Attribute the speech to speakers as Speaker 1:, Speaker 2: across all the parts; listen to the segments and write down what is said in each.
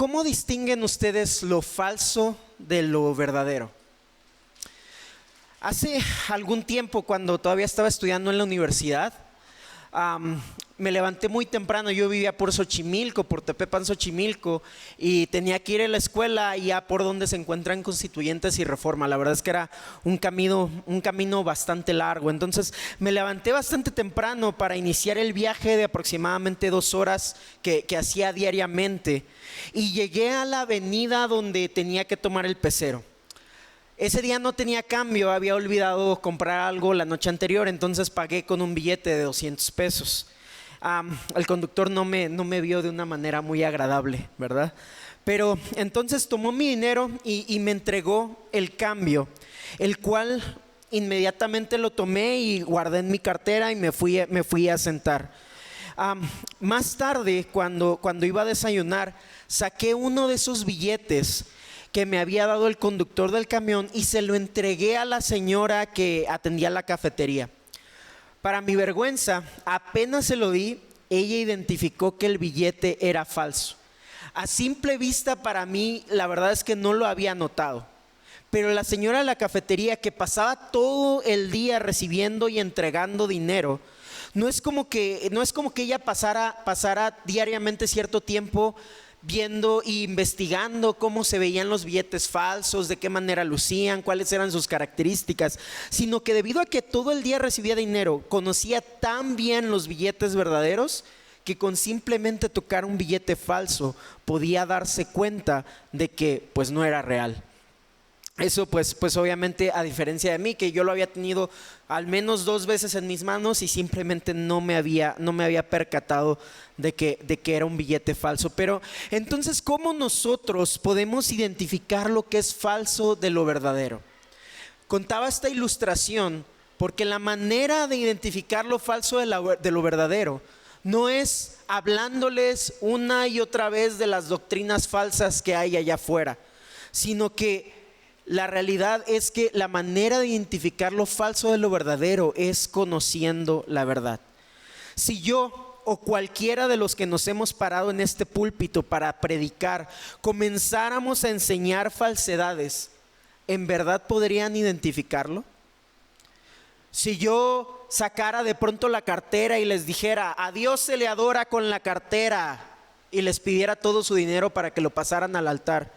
Speaker 1: ¿Cómo distinguen ustedes lo falso de lo verdadero? Hace algún tiempo, cuando todavía estaba estudiando en la universidad, me levanté muy temprano. Yo vivía por Xochimilco, por Tepepan, Xochimilco, y tenía que ir a la escuela allá por donde se encuentran Constituyentes y Reforma. La verdad es que era un camino bastante largo. Entonces me levanté bastante temprano para iniciar el viaje de aproximadamente 2 horas que hacía diariamente, y llegué a la avenida donde tenía que tomar el pecero. Ese día no tenía cambio, había olvidado comprar algo la noche anterior, entonces pagué con un billete de 200 pesos. El conductor no me vio de una manera muy agradable, ¿verdad? Pero entonces tomó mi dinero y me entregó el cambio, el cual inmediatamente lo tomé y guardé en mi cartera y me fui a sentar. Más tarde, cuando iba a desayunar, saqué uno de esos billetes que me había dado el conductor del camión y se lo entregué a la señora que atendía la cafetería. Para mi vergüenza, apenas se lo di, ella identificó que el billete era falso. A simple vista, para mí, la verdad es que no lo había notado. Pero la señora de la cafetería, que pasaba todo el día recibiendo y entregando dinero, no es como que ella pasara diariamente cierto tiempo viendo e investigando cómo se veían los billetes falsos, de qué manera lucían, cuáles eran sus características, sino que debido a que todo el día recibía dinero, conocía tan bien los billetes verdaderos que con simplemente tocar un billete falso podía darse cuenta de que pues no era real. Eso pues obviamente, a diferencia de mí, que yo lo había tenido al menos 2 veces en mis manos y simplemente no me había percatado de que era un billete falso. Pero entonces, ¿cómo nosotros podemos identificar lo que es falso de lo verdadero? Contaba esta ilustración porque la manera de identificar lo falso de lo verdadero no es hablándoles una y otra vez de las doctrinas falsas que hay allá afuera, sino que la realidad es que la manera de identificar lo falso de lo verdadero es conociendo la verdad. Si yo o cualquiera de los que nos hemos parado en este púlpito para predicar comenzáramos a enseñar falsedades, ¿en verdad podrían identificarlo? Si yo sacara de pronto la cartera y les dijera, a Dios se le adora con la cartera, y les pidiera todo su dinero para que lo pasaran al altar,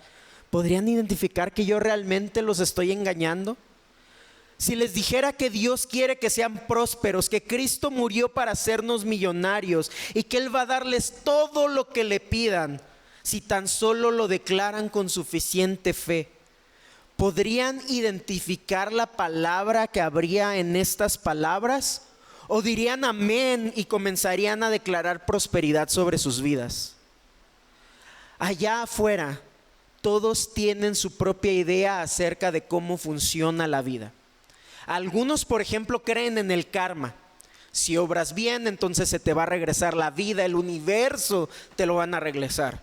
Speaker 1: ¿podrían identificar que yo realmente los estoy engañando? Si les dijera que Dios quiere que sean prósperos, que Cristo murió para hacernos millonarios y que Él va a darles todo lo que le pidan, si tan solo lo declaran con suficiente fe, ¿podrían identificar la palabra que habría en estas palabras? ¿O dirían amén y comenzarían a declarar prosperidad sobre sus vidas? Allá afuera, todos tienen su propia idea acerca de cómo funciona la vida. Algunos, por ejemplo, creen en el karma. Si obras bien, entonces se te va a regresar la vida, el universo te lo van a regresar.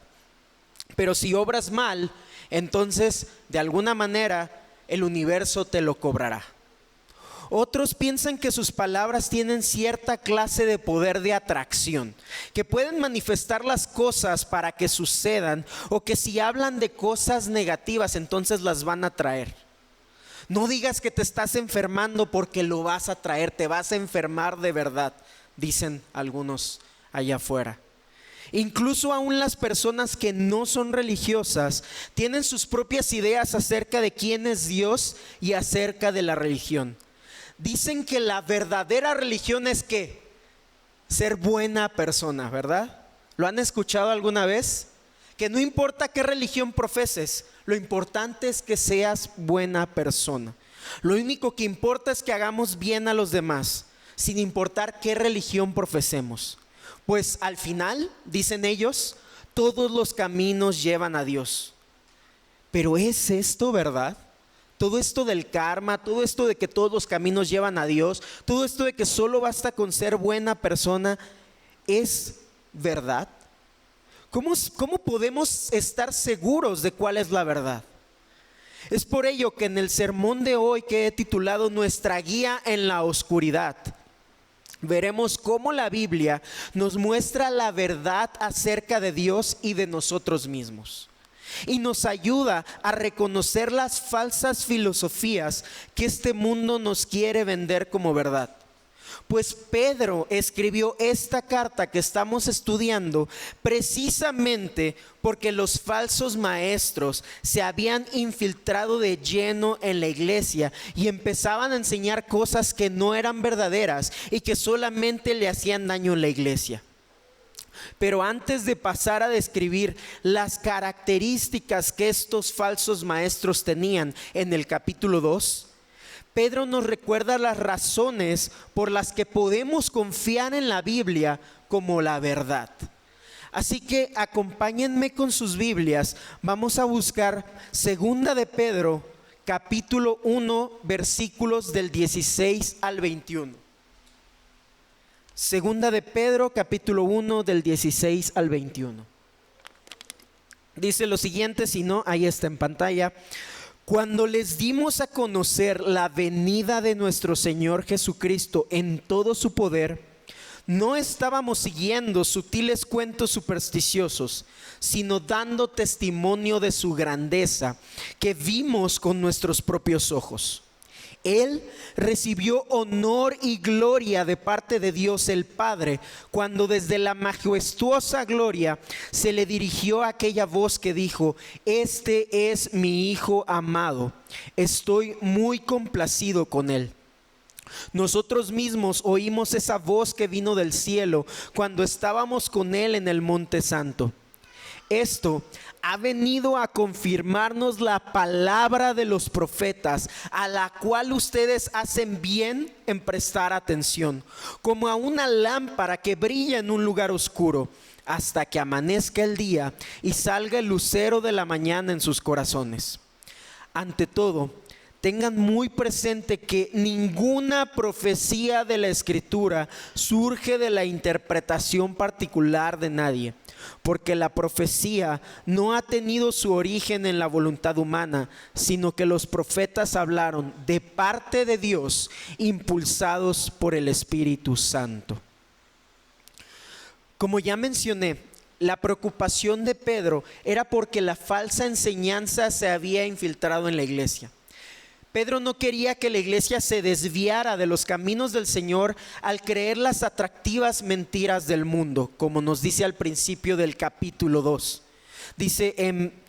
Speaker 1: Pero si obras mal, entonces de alguna manera el universo te lo cobrará. Otros piensan que sus palabras tienen cierta clase de poder de atracción, que pueden manifestar las cosas para que sucedan, o que si hablan de cosas negativas, entonces las van a traer. No digas que te estás enfermando porque lo vas a traer, te vas a enfermar de verdad, dicen algunos allá afuera. Incluso aún las personas que no son religiosas tienen sus propias ideas acerca de quién es Dios y acerca de la religión. Dicen que la verdadera religión es ¿qué? Ser buena persona, ¿verdad? ¿Lo han escuchado alguna vez? Que no importa qué religión profeses, lo importante es que seas buena persona. Lo único que importa es que hagamos bien a los demás, sin importar qué religión profesemos. Pues al final, dicen ellos, todos los caminos llevan a Dios. Pero ¿es esto verdad? Todo esto del karma, todo esto de que todos los caminos llevan a Dios, todo esto de que solo basta con ser buena persona, ¿es verdad? ¿Cómo podemos estar seguros de cuál es la verdad? Es por ello que en el sermón de hoy, que he titulado Nuestra guía en la oscuridad, veremos cómo la Biblia nos muestra la verdad acerca de Dios y de nosotros mismos. y nos ayuda a reconocer las falsas filosofías que este mundo nos quiere vender como verdad. Pues Pedro escribió esta carta que estamos estudiando precisamente porque los falsos maestros se habían infiltrado de lleno en la iglesia y empezaban a enseñar cosas que no eran verdaderas y que solamente le hacían daño a la iglesia. Pero antes de pasar a describir las características que estos falsos maestros tenían en el capítulo 2, Pedro nos recuerda las razones por las que podemos confiar en la Biblia como la verdad. Así que acompáñenme con sus Biblias. Vamos a buscar Segunda de Pedro, capítulo 1, versículos del 16 al 21. Segunda de Pedro, capítulo 1, del 16 al 21. Dice lo siguiente, si no, ahí está en pantalla. Cuando les dimos a conocer la venida de nuestro Señor Jesucristo en todo su poder, no estábamos siguiendo sutiles cuentos supersticiosos, sino dando testimonio de su grandeza que vimos con nuestros propios ojos. Él recibió honor y gloria de parte de Dios el Padre, cuando desde la majestuosa gloria se le dirigió aquella voz que dijo: este es mi Hijo amado, estoy muy complacido con él. Nosotros mismos oímos esa voz que vino del cielo cuando estábamos con él en el Monte Santo. Esto ha venido a confirmarnos la palabra de los profetas, a la cual ustedes hacen bien en prestar atención, como a una lámpara que brilla en un lugar oscuro, hasta que amanezca el día y salga el lucero de la mañana en sus corazones. Ante todo, tengan muy presente que ninguna profecía de la Escritura surge de la interpretación particular de nadie, porque la profecía no ha tenido su origen en la voluntad humana, sino que los profetas hablaron de parte de Dios, impulsados por el Espíritu Santo. Como ya mencioné, la preocupación de Pedro era porque la falsa enseñanza se había infiltrado en la iglesia. Pedro no quería que la iglesia se desviara de los caminos del Señor al creer las atractivas mentiras del mundo, como nos dice al principio del capítulo 2. Dice en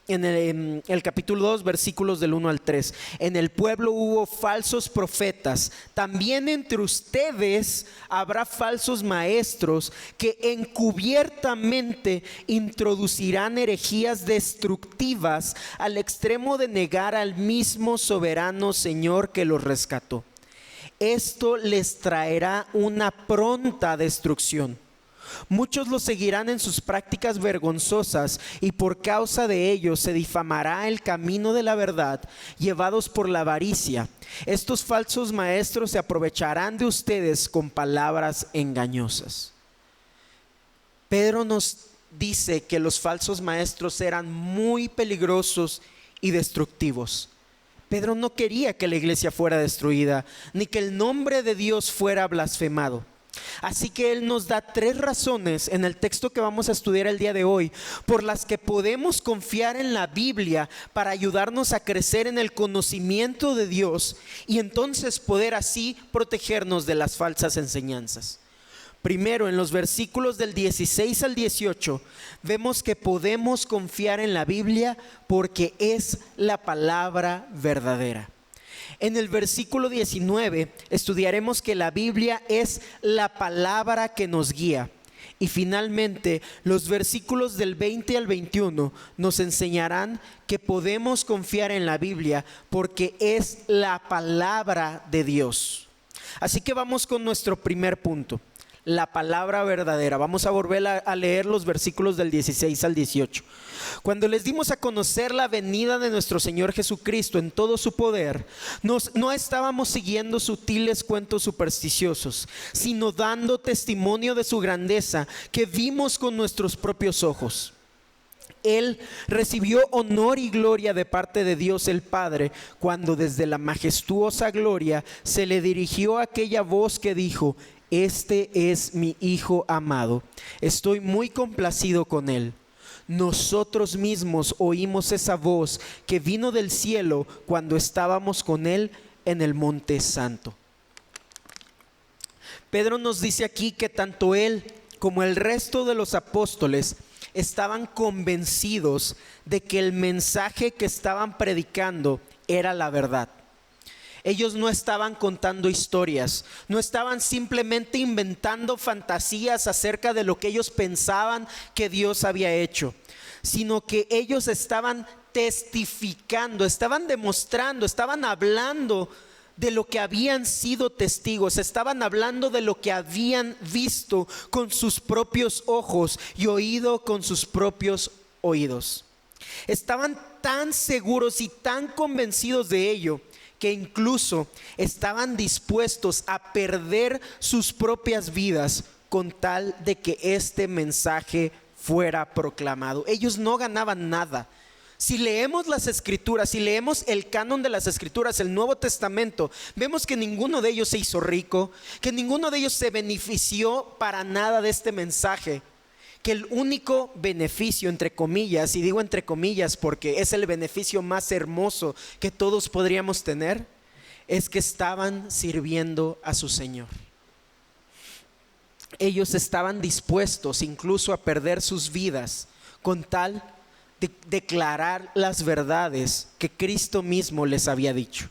Speaker 1: el capítulo 2, versículos del 1 al 3. En el pueblo hubo falsos profetas. También entre ustedes habrá falsos maestros que encubiertamente introducirán herejías destructivas al extremo de negar al mismo soberano Señor que los rescató. Esto les traerá una pronta destrucción. Muchos los seguirán en sus prácticas vergonzosas y por causa de ellos se difamará el camino de la verdad, llevados por la avaricia. Estos falsos maestros se aprovecharán de ustedes con palabras engañosas. Pedro nos dice que los falsos maestros eran muy peligrosos y destructivos. Pedro no quería que la iglesia fuera destruida, ni que el nombre de Dios fuera blasfemado. Así que él nos da 3 razones en el texto que vamos a estudiar el día de hoy, por las que podemos confiar en la Biblia para ayudarnos a crecer en el conocimiento de Dios y entonces poder así protegernos de las falsas enseñanzas. Primero, en los versículos del 16 al 18, vemos que podemos confiar en la Biblia porque es la palabra verdadera. En el versículo 19 estudiaremos que la Biblia es la palabra que nos guía. Y finalmente, los versículos del 20 al 21 nos enseñarán que podemos confiar en la Biblia porque es la palabra de Dios. Así que vamos con nuestro primer punto. La palabra verdadera. Vamos a volver a leer los versículos del 16 al 18. Cuando les dimos a conocer la venida de nuestro Señor Jesucristo en todo su poder, no estábamos siguiendo sutiles cuentos supersticiosos, sino dando testimonio de su grandeza que vimos con nuestros propios ojos. Él recibió honor y gloria de parte de Dios el Padre, cuando desde la majestuosa gloria se le dirigió aquella voz que dijo: este es mi Hijo amado, estoy muy complacido con él. nosotros mismos oímos esa voz que vino del cielo cuando estábamos con Él en el Monte Santo. Pedro nos dice aquí que tanto él como el resto de los apóstoles estaban convencidos de que el mensaje que estaban predicando era la verdad. Ellos no estaban contando historias, no estaban simplemente inventando fantasías acerca de lo que ellos pensaban que Dios había hecho, sino que ellos estaban testificando, estaban demostrando, estaban hablando de lo que habían sido testigos, estaban hablando de lo que habían visto con sus propios ojos y oído con sus propios oídos. Estaban tan seguros y tan convencidos de ello que incluso estaban dispuestos a perder sus propias vidas con tal de que este mensaje fuera proclamado. Ellos no ganaban nada. Si leemos las escrituras, si leemos el canon de las escrituras, el Nuevo Testamento, vemos que ninguno de ellos se hizo rico, que ninguno de ellos se benefició para nada de este mensaje, que el único beneficio, entre comillas, y digo entre comillas porque es el beneficio más hermoso que todos podríamos tener, es que estaban sirviendo a su Señor. Ellos estaban dispuestos incluso a perder sus vidas con tal de declarar las verdades que Cristo mismo les había dicho.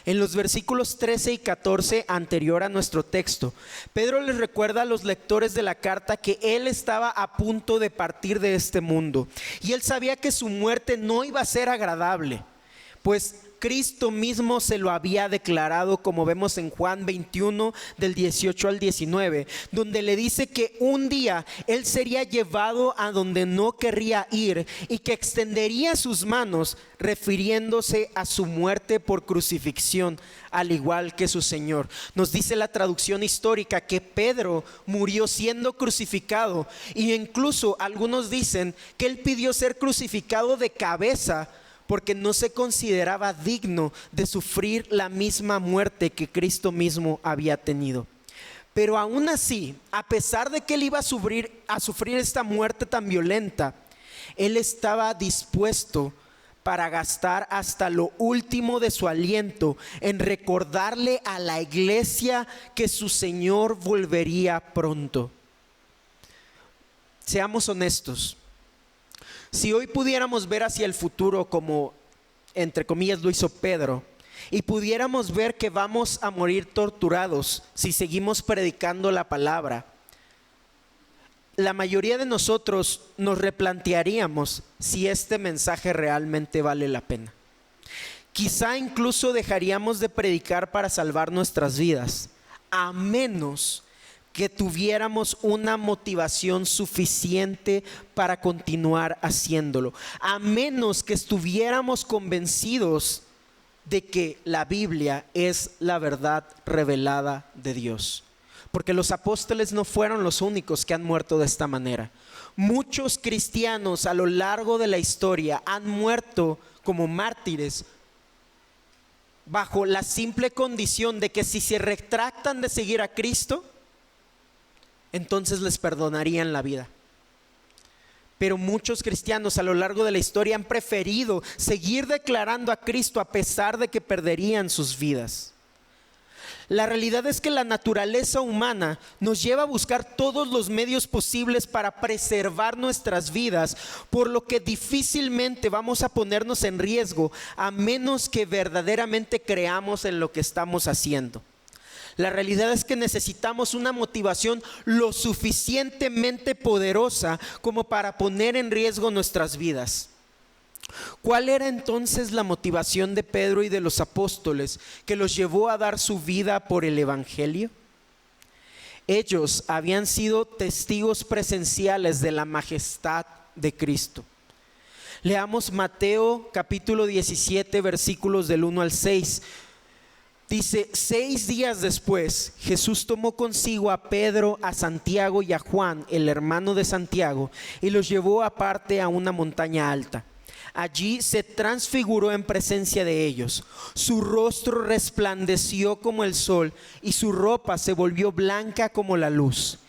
Speaker 1: En los versículos 13 y 14 anterior a nuestro texto, Pedro les recuerda a los lectores de la carta que él estaba a punto de partir de este mundo y él sabía que su muerte no iba a ser agradable, pues Cristo mismo se lo había declarado, como vemos en Juan 21 del 18 al 19, donde le dice que un día él sería llevado a donde no querría ir y que extendería sus manos, refiriéndose a su muerte por crucifixión, al igual que su Señor. Nos dice la traducción histórica que Pedro murió siendo crucificado, y incluso algunos dicen que él pidió ser crucificado de cabeza porque no se consideraba digno de sufrir la misma muerte que Cristo mismo había tenido. Pero aún así, a pesar de que él iba a sufrir esta muerte tan violenta, él estaba dispuesto para gastar hasta lo último de su aliento en recordarle a la iglesia que su Señor volvería pronto. Seamos honestos. Si hoy pudiéramos ver hacia el futuro como, entre comillas, lo hizo Pedro, y pudiéramos ver que vamos a morir torturados si seguimos predicando la palabra, la mayoría de nosotros nos replantearíamos si este mensaje realmente vale la pena. Quizá incluso dejaríamos de predicar para salvar nuestras vidas, a menos que tuviéramos una motivación suficiente para continuar haciéndolo, a menos que estuviéramos convencidos de que la Biblia es la verdad revelada de Dios. Porque los apóstoles no fueron los únicos que han muerto de esta manera. Muchos cristianos a lo largo de la historia han muerto como mártires bajo la simple condición de que si se retractan de seguir a Cristo, entonces les perdonarían la vida. Pero muchos cristianos a lo largo de la historia han preferido seguir declarando a Cristo a pesar de que perderían sus vidas. La realidad es que la naturaleza humana nos lleva a buscar todos los medios posibles para preservar nuestras vidas, por lo que difícilmente vamos a ponernos en riesgo a menos que verdaderamente creamos en lo que estamos haciendo. La realidad es que necesitamos una motivación lo suficientemente poderosa como para poner en riesgo nuestras vidas. ¿Cuál era entonces la motivación de Pedro y de los apóstoles que los llevó a dar su vida por el evangelio? Ellos habían sido testigos presenciales de la majestad de Cristo. Leamos Mateo capítulo 17 versículos del 1 al 6. Dice: 6 días después, Jesús tomó consigo a Pedro, a Santiago y a Juan, el hermano de Santiago, y los llevó aparte a una montaña alta. Allí se transfiguró en presencia de ellos. Su rostro resplandeció como el sol y su ropa se volvió blanca como la luz.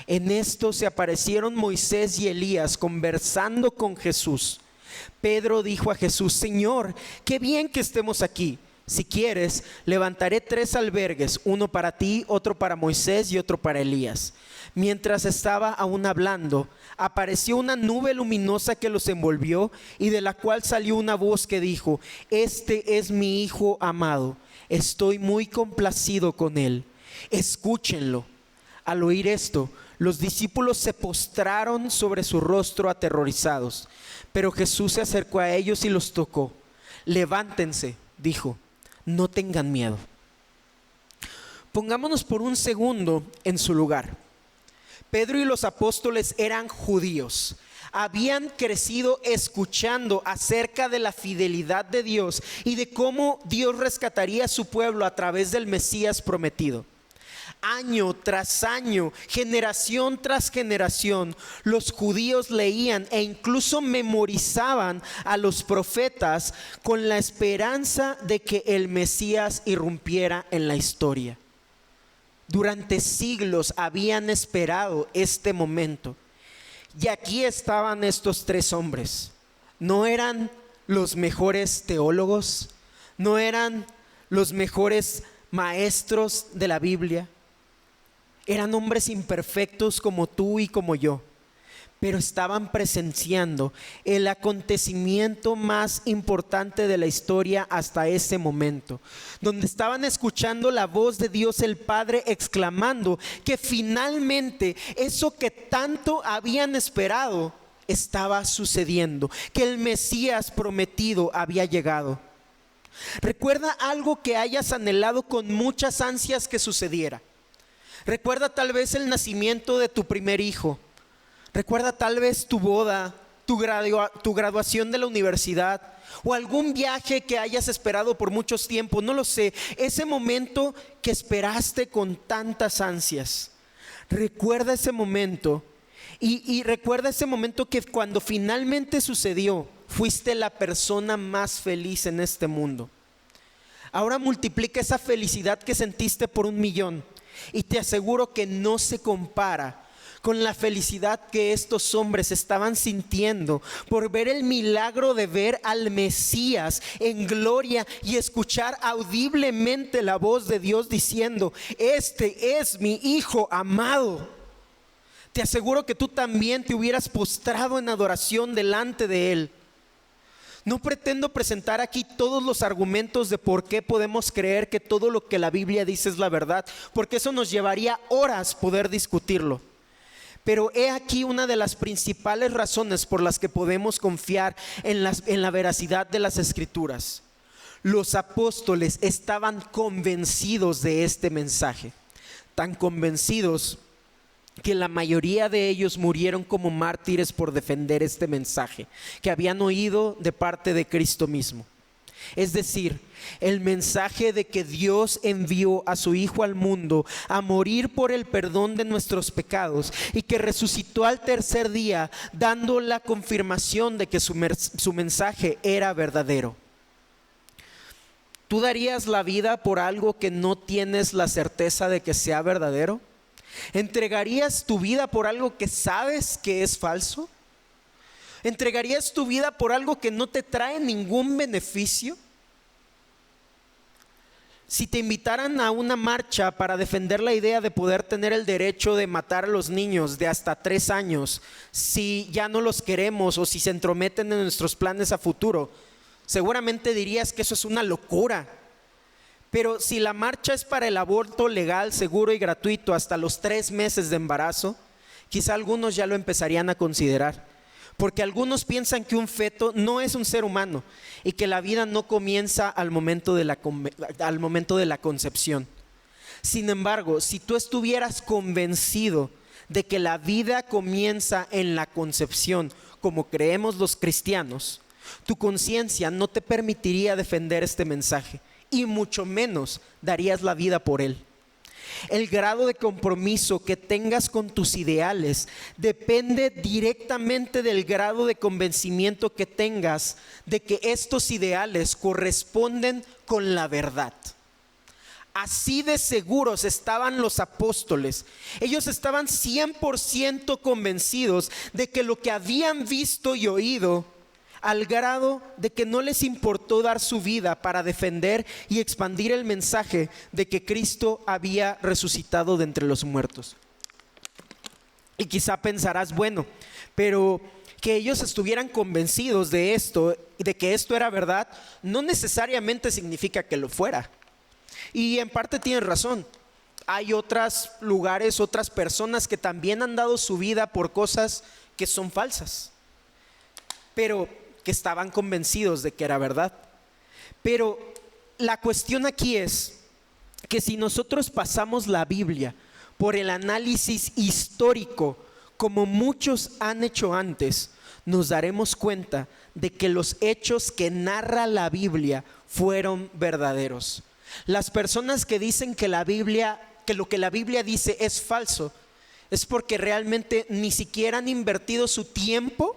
Speaker 1: En esto se aparecieron Moisés y Elías conversando con Jesús. Pedro dijo a Jesús: Señor, qué bien que estemos aquí. Si quieres, levantaré 3 albergues, uno para ti, otro para Moisés y otro para Elías. Mientras estaba aún hablando, apareció una nube luminosa que los envolvió y de la cual salió una voz que dijo: Este es mi Hijo amado, estoy muy complacido con él, escúchenlo. Al oír esto, los discípulos se postraron sobre su rostro aterrorizados, pero Jesús se acercó a ellos y los tocó. Levántense, dijo, no tengan miedo. Pongámonos por un segundo en su lugar. Pedro y los apóstoles eran judíos. Habían crecido escuchando acerca de la fidelidad de Dios y de cómo Dios rescataría a su pueblo a través del Mesías prometido. Año tras año, generación tras generación, los judíos leían e incluso memorizaban a los profetas con la esperanza de que el Mesías irrumpiera en la historia. Durante siglos habían esperado este momento. Y aquí estaban estos 3 hombres. No eran los mejores teólogos, no eran los mejores maestros de la Biblia. Eran hombres imperfectos como tú y como yo, pero estaban presenciando el acontecimiento más importante de la historia hasta ese momento, donde estaban escuchando la voz de Dios el Padre exclamando que finalmente eso que tanto habían esperado estaba sucediendo, que el Mesías prometido había llegado. Recuerda algo que hayas anhelado con muchas ansias que sucediera. Recuerda tal vez el nacimiento de tu primer hijo. Recuerda tal vez tu boda, tu graduación de la universidad o algún viaje que hayas esperado por muchos tiempos. No lo sé, ese momento que esperaste con tantas ansias. Recuerda ese momento y recuerda ese momento que cuando finalmente sucedió, fuiste la persona más feliz en este mundo. Ahora multiplica esa felicidad que sentiste por 1,000,000. Y te aseguro que no se compara con la felicidad que estos hombres estaban sintiendo por ver el milagro de ver al Mesías en gloria y escuchar audiblemente la voz de Dios diciendo: Este es mi Hijo amado. Te aseguro que tú también te hubieras postrado en adoración delante de Él. No pretendo presentar aquí todos los argumentos de por qué podemos creer que todo lo que la Biblia dice es la verdad, porque eso nos llevaría horas poder discutirlo. Pero he aquí una de las principales razones por las que podemos confiar en la veracidad de las Escrituras. Los apóstoles estaban convencidos de este mensaje, tan convencidos que la mayoría de ellos murieron como mártires por defender este mensaje que habían oído de parte de Cristo mismo. Es decir, el mensaje de que Dios envió a su Hijo al mundo a morir por el perdón de nuestros pecados y que resucitó al tercer día, dando la confirmación de que su mensaje era verdadero. ¿Tú darías la vida por algo que no tienes la certeza de que sea verdadero? ¿Entregarías tu vida por algo que sabes que es falso? ¿Entregarías tu vida por algo que no te trae ningún beneficio? Si te invitaran a una marcha para defender la idea de poder tener el derecho de matar a los niños de hasta 3 años, si ya no los queremos o si se entrometen en nuestros planes a futuro, seguramente dirías que eso es una locura. Pero si la marcha es para el aborto legal, seguro y gratuito hasta los 3 meses de embarazo, quizá algunos ya lo empezarían a considerar. Porque algunos piensan que un feto no es un ser humano y que la vida no comienza al momento de la concepción. Sin embargo, si tú estuvieras convencido de que la vida comienza en la concepción, como creemos los cristianos, tu conciencia no te permitiría defender este mensaje. Y mucho menos darías la vida por él. El grado de compromiso que tengas con tus ideales depende directamente del grado de convencimiento que tengas de que estos ideales corresponden con la verdad. Así de seguros estaban los apóstoles. Ellos estaban 100% convencidos de que lo que habían visto y oído, al grado de que no les importó dar su vida para defender y expandir el mensaje de que Cristo había resucitado de entre los muertos. Y quizá pensarás, bueno, pero que ellos estuvieran convencidos de esto, de que esto era verdad, no necesariamente significa que lo fuera. Y en parte tienen razón. Hay otros lugares, otras personas que también han dado su vida por cosas que son falsas, pero que estaban convencidos de que era verdad. Pero la cuestión aquí es que si nosotros pasamos la Biblia por el análisis histórico, como muchos han hecho antes, nos daremos cuenta de que los hechos que narra la Biblia fueron verdaderos. Las personas que dicen que lo que la Biblia dice es falso, es porque realmente ni siquiera han invertido su tiempo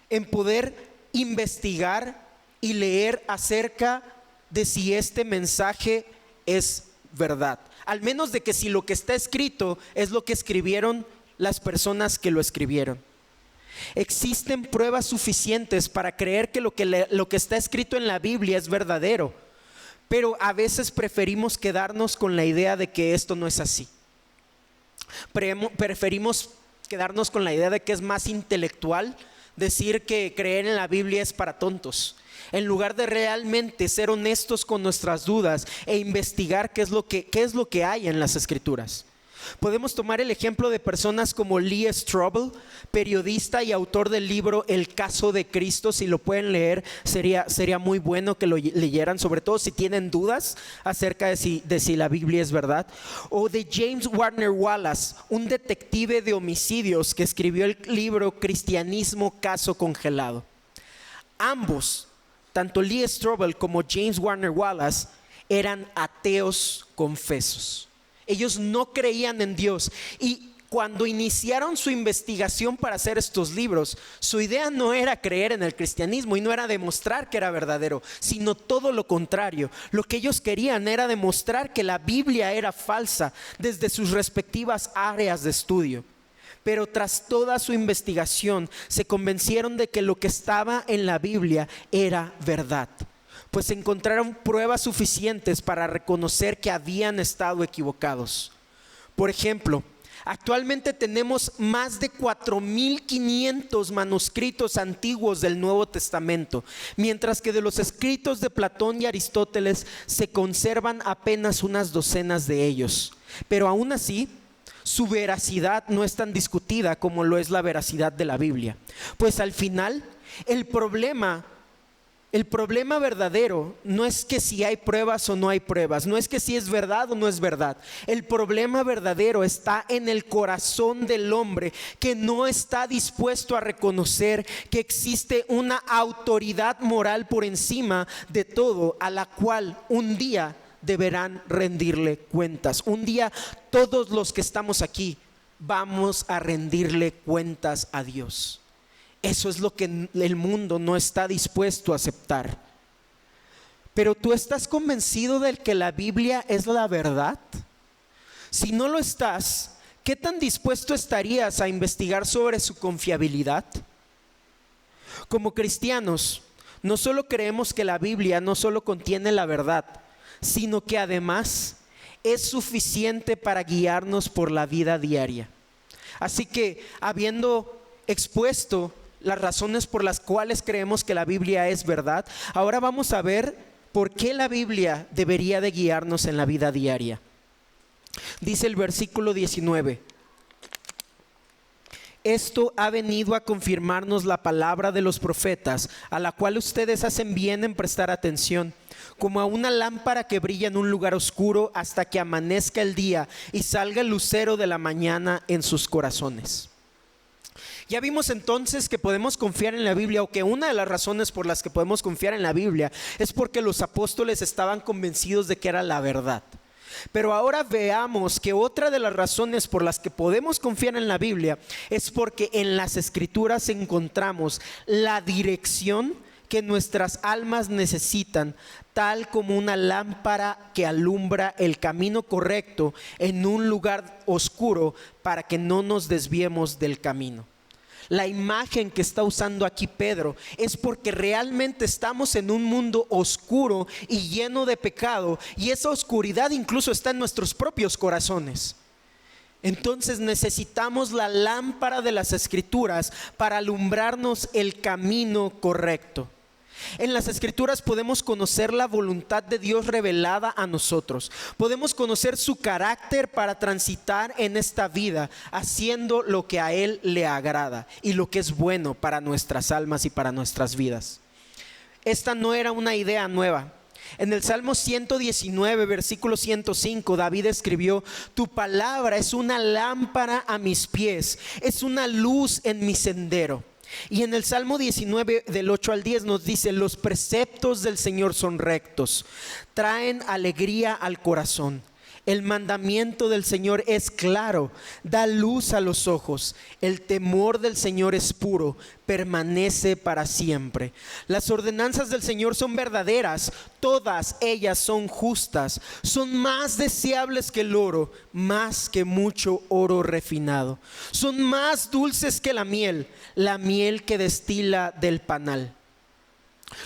Speaker 1: en poder investigar y leer acerca de si este mensaje es verdad. Al menos de que si lo que está escrito es lo que escribieron las personas que lo escribieron. Existen pruebas suficientes para creer que lo que está escrito en la Biblia es verdadero, pero a veces preferimos quedarnos con la idea de que esto no es así. Preferimos quedarnos con la idea de que es más intelectual decir que creer en la Biblia es para tontos, en lugar de realmente ser honestos con nuestras dudas e investigar qué es lo que hay en las Escrituras. Podemos tomar el ejemplo de personas como Lee Strobel, periodista y autor del libro El caso de Cristo. Si lo pueden leer, sería muy bueno que lo leyeran, sobre todo si tienen dudas acerca de si la Biblia es verdad. O de James Warner Wallace, un detective de homicidios que escribió el libro Cristianismo, caso congelado. Ambos, tanto Lee Strobel como James Warner Wallace, eran ateos confesos. Ellos no creían en Dios, y cuando iniciaron su investigación para hacer estos libros, su idea no era creer en el cristianismo y no era demostrar que era verdadero, sino todo lo contrario. Lo que ellos querían era demostrar que la Biblia era falsa desde sus respectivas áreas de estudio. Pero tras toda su investigación se convencieron de que lo que estaba en la Biblia era verdad, pues encontraron pruebas suficientes para reconocer que habían estado equivocados. Por ejemplo, actualmente tenemos más de 4,500 manuscritos antiguos del Nuevo Testamento, mientras que de los escritos de Platón y Aristóteles se conservan apenas unas docenas de ellos. Pero aún así, su veracidad no es tan discutida como lo es la veracidad de la Biblia. Pues al final, el problema verdadero no es que si hay pruebas o no hay pruebas, no es que si es verdad o no es verdad. El problema verdadero está en el corazón del hombre, que no está dispuesto a reconocer que existe una autoridad moral por encima de todo, a la cual un día deberán rendirle cuentas. Un día todos los que estamos aquí vamos a rendirle cuentas a Dios. Eso es lo que el mundo no está dispuesto a aceptar. Pero ¿tú estás convencido de que la Biblia es la verdad? Si no lo estás, ¿qué tan dispuesto estarías a investigar sobre su confiabilidad? Como cristianos, no solo creemos que la Biblia no solo contiene la verdad, sino que además es suficiente para guiarnos por la vida diaria. Así que, habiendo expuesto las razones por las cuales creemos que la Biblia es verdad, ahora vamos a ver por qué la Biblia debería de guiarnos en la vida diaria. Dice el versículo 19: esto ha venido a confirmarnos la palabra de los profetas, a la cual ustedes hacen bien en prestar atención, como a una lámpara que brilla en un lugar oscuro hasta que amanezca el día y salga el lucero de la mañana en sus corazones. Ya vimos entonces que podemos confiar en la Biblia, o que una de las razones por las que podemos confiar en la Biblia es porque los apóstoles estaban convencidos de que era la verdad. Pero ahora veamos que otra de las razones por las que podemos confiar en la Biblia es porque en las Escrituras encontramos la dirección que nuestras almas necesitan, tal como una lámpara que alumbra el camino correcto en un lugar oscuro para que no nos desviemos del camino. La imagen que está usando aquí Pedro es porque realmente estamos en un mundo oscuro y lleno de pecado, y esa oscuridad incluso está en nuestros propios corazones. Entonces necesitamos la lámpara de las Escrituras para alumbrarnos el camino correcto. En las Escrituras podemos conocer la voluntad de Dios revelada a nosotros. Podemos conocer su carácter para transitar en esta vida, haciendo lo que a Él le agrada y lo que es bueno para nuestras almas y para nuestras vidas. Esta no era una idea nueva. En el Salmo 119, versículo 105, David escribió: tu palabra es una lámpara a mis pies, es una luz en mi sendero. Y en el Salmo 19 del 8 al 10 nos dice: los preceptos del Señor son rectos, traen alegría al corazón. El mandamiento del Señor es claro, da luz a los ojos. El temor del Señor es puro, permanece para siempre. Las ordenanzas del Señor son verdaderas, todas ellas son justas. Son más deseables que el oro, más que mucho oro refinado. Son más dulces que la miel que destila del panal.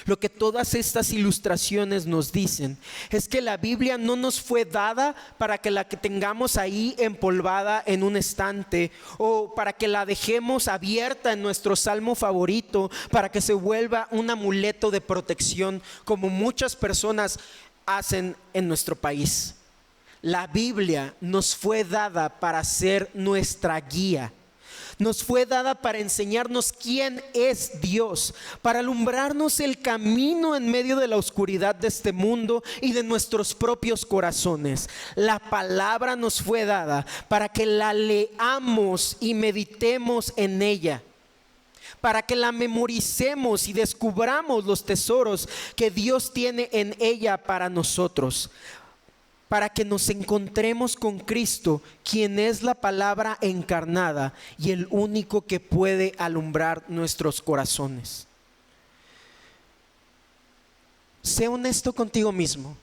Speaker 1: Lo que todas estas ilustraciones nos dicen es que la Biblia no nos fue dada para que la tengamos ahí empolvada en un estante, o para que la dejemos abierta en nuestro salmo favorito para que se vuelva un amuleto de protección, como muchas personas hacen en nuestro país. La Biblia nos fue dada para ser nuestra guía. Nos fue dada para enseñarnos quién es Dios, para alumbrarnos el camino en medio de la oscuridad de este mundo y de nuestros propios corazones. La palabra nos fue dada para que la leamos y meditemos en ella, para que la memoricemos y descubramos los tesoros que Dios tiene en ella para nosotros, para que nos encontremos con Cristo, quien es la palabra encarnada y el único que puede alumbrar nuestros corazones. Sé honesto contigo mismo.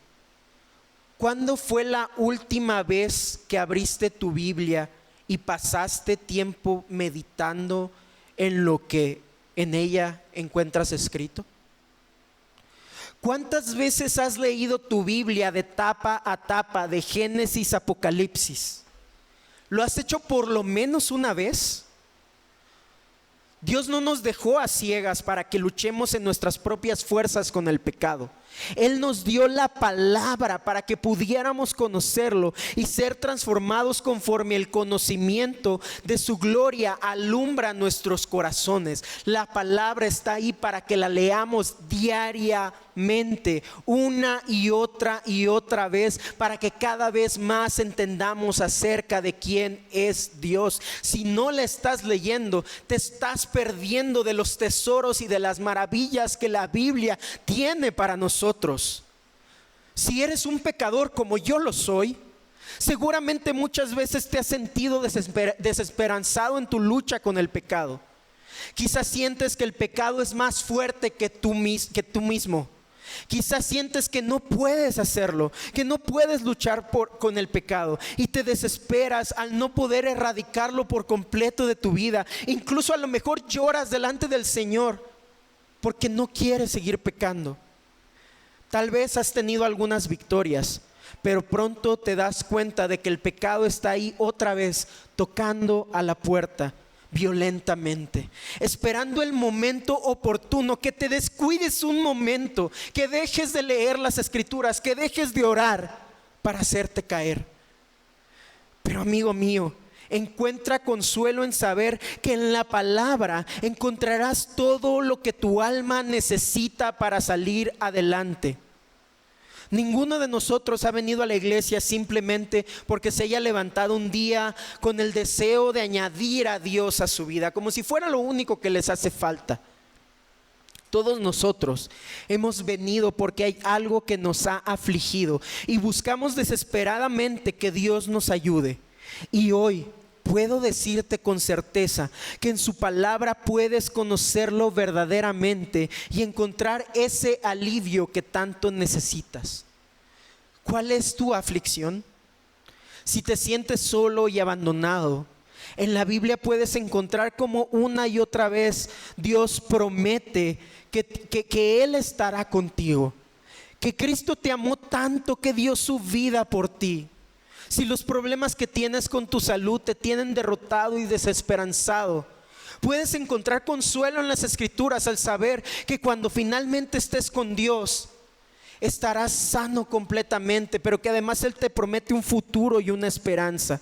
Speaker 1: ¿Cuándo fue la última vez que abriste tu Biblia y pasaste tiempo meditando en lo que en ella encuentras escrito? ¿Cuántas veces has leído tu Biblia de tapa a tapa, de Génesis a Apocalipsis? ¿Lo has hecho por lo menos una vez? Dios no nos dejó a ciegas para que luchemos en nuestras propias fuerzas con el pecado. Él nos dio la palabra para que pudiéramos conocerlo y ser transformados conforme el conocimiento de su gloria alumbra nuestros corazones. La palabra está ahí para que la leamos diariamente, una y otra vez, para que cada vez más entendamos acerca de quién es Dios. Si no la estás leyendo, te estás perdiendo de los tesoros y de las maravillas que la Biblia tiene para nosotros. Si eres un pecador como yo lo soy, seguramente muchas veces te has sentido desesperanzado en tu lucha con el pecado. Quizás sientes que el pecado es más fuerte que tú mismo. Quizás sientes que no puedes hacerlo, que no puedes luchar con el pecado, y te desesperas al no poder erradicarlo por completo de tu vida. Incluso a lo mejor lloras delante del Señor porque no quieres seguir pecando. Tal vez has tenido algunas victorias, pero pronto te das cuenta de que el pecado está ahí otra vez, tocando a la puerta violentamente, esperando el momento oportuno, que te descuides un momento, que dejes de leer las Escrituras, que dejes de orar para hacerte caer. Pero amigo mío, encuentra consuelo en saber que en la palabra encontrarás todo lo que tu alma necesita para salir adelante. Ninguno de nosotros ha venido a la iglesia simplemente porque se haya levantado un día con el deseo de añadir a Dios a su vida, como si fuera lo único que les hace falta. Todos nosotros hemos venido porque hay algo que nos ha afligido y buscamos desesperadamente que Dios nos ayude. Y hoy puedo decirte con certeza que en su palabra puedes conocerlo verdaderamente y encontrar ese alivio que tanto necesitas. ¿Cuál es tu aflicción? Si te sientes solo y abandonado, en la Biblia puedes encontrar como una y otra vez Dios promete que Él estará contigo, que Cristo te amó tanto que dio su vida por ti. Si los problemas que tienes con tu salud te tienen derrotado y desesperanzado, puedes encontrar consuelo en las Escrituras al saber que cuando finalmente estés con Dios, estarás sano completamente, pero que además Él te promete un futuro y una esperanza.